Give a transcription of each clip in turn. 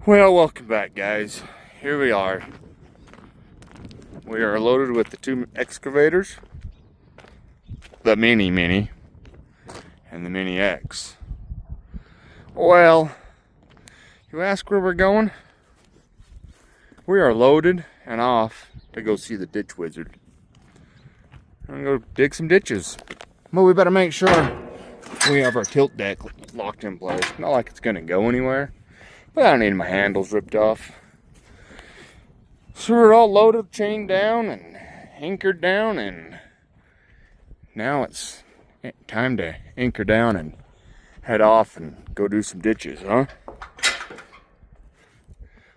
Well, welcome back, guys. Here we are. We are loaded with the two excavators, the Mini and the Mini X. Well, you ask where we're going? We are loaded and off to go see the ditch wizard. I'm gonna go dig some ditches. But we better make sure we have our tilt deck locked in place. Not like it's gonna go anywhere. But I don't need my handles ripped off. So we're all loaded, chained down, and anchored down, and now it's time to anchor down and head off and go do some ditches, huh?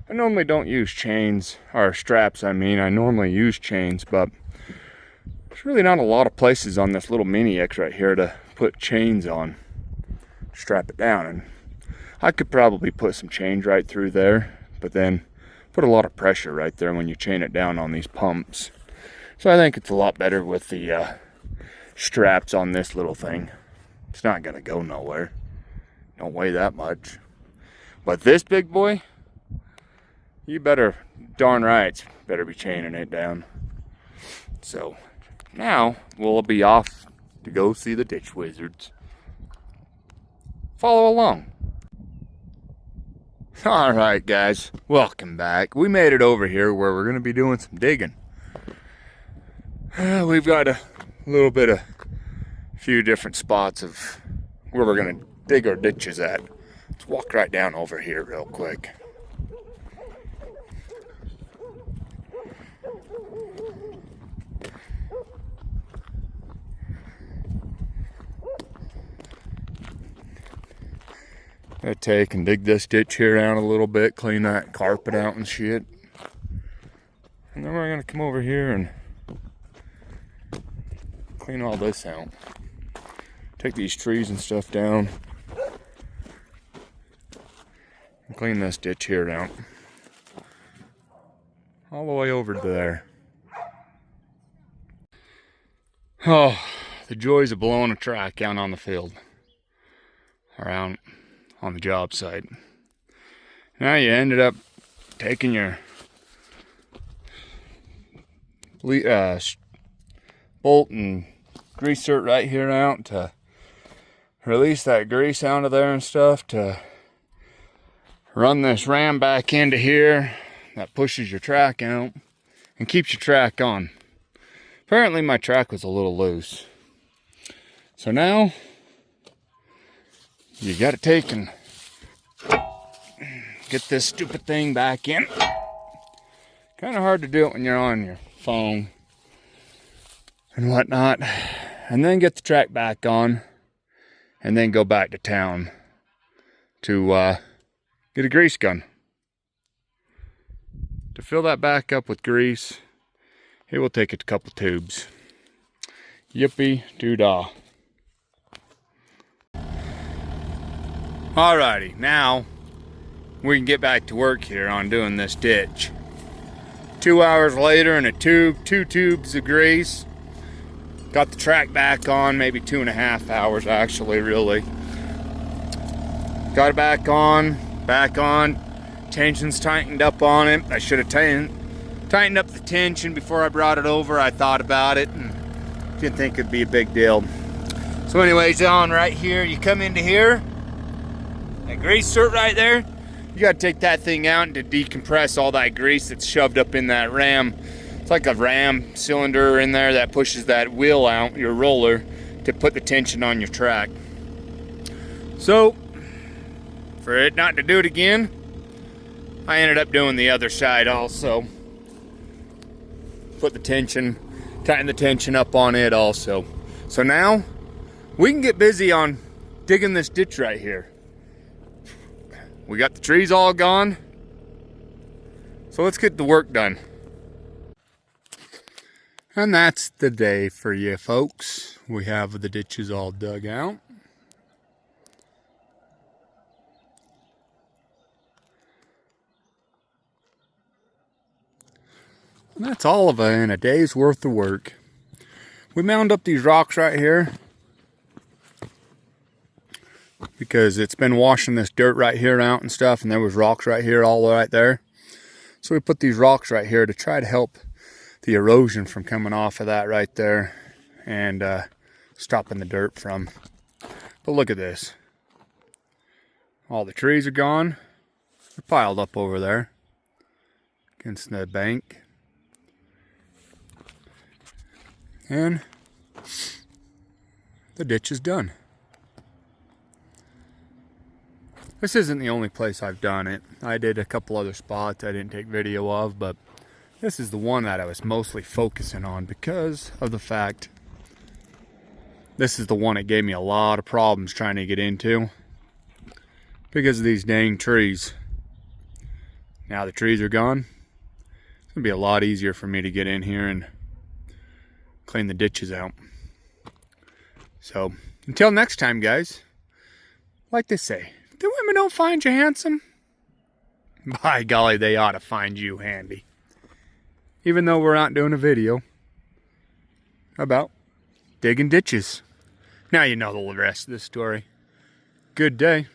I normally don't use chains, or straps, I mean. I normally use chains, but there's really not a lot of places on this little Mini X right here to put chains on. Strap it down, and I could probably put some chains right through there, but then put a lot of pressure right there when you chain it down on these pumps. So I think it's a lot better with the straps on this little thing. It's not gonna go nowhere. Don't weigh that much. But this big boy, you better, darn right, better be chaining it down. So now we'll be off to go see the ditch wizards. Follow along. Alright guys, welcome back. We made it over here where we're going to be doing some digging. We've got a few different spots of where we're going to dig our ditches at. Let's walk right down over here real quick. I take and dig this ditch here out a little bit, clean that carpet out and shit. And then we're gonna come over here and clean all this out. Take these trees and stuff down. And clean this ditch here out. All the way over to there. Oh, the joys of blowing a track out on the field. Around on the job site. Now you ended up taking your bolt and greaser right here out to release that grease out of there and stuff, to run this ram back into here that pushes your track out and keeps your track on. Apparently my track was a little loose. So now you gotta take and get this stupid thing back in. Kind of hard to do it when you're on your phone and whatnot. And then get the track back on and then go back to town to get a grease gun. To fill that back up with grease, it will take a couple tubes. Yippee doo-dah. Alrighty, now we can get back to work here on doing this ditch. 2 hours later and two tubes of grease. Got the track back on, maybe 2.5 hours actually, really. Got it back on. Tension's tightened up on it. I should have tightened up the tension before I brought it over. I thought about it and didn't think it'd be a big deal. So anyways, on right here, you come into here. That grease cert right there, you gotta take that thing out and to decompress all that grease that's shoved up in that ram. It's like a ram cylinder in there that pushes that wheel out, your roller, to put the tension on your track. So, for it not to do it again, I ended up doing the other side also. Put the tension, tighten the tension up on it also. So now, we can get busy on digging this ditch right here. We got the trees all gone, so let's get the work done. And that's the day for you folks. We have the ditches all dug out. And that's all of it in a day's worth of work. We mound up these rocks right here. because it's been washing this dirt right here out and stuff, and there was rocks right here, all right there. So we put these rocks right here to try to help the erosion from coming off of that right there and stopping the dirt from. But look at this. All the trees are gone. They're piled up over there against the bank. And the ditch is done. This isn't the only place I've done it. I did a couple other spots I didn't take video of, but this is the one that I was mostly focusing on because of the fact this is the one that gave me a lot of problems trying to get into because of these dang trees. Now the trees are gone. It's gonna be a lot easier for me to get in here and clean the ditches out. So until next time, guys, like they say, if the women don't find you handsome, by golly, they ought to find you handy. Even though we're not doing a video about digging ditches. Now you know the rest of the story. Good day.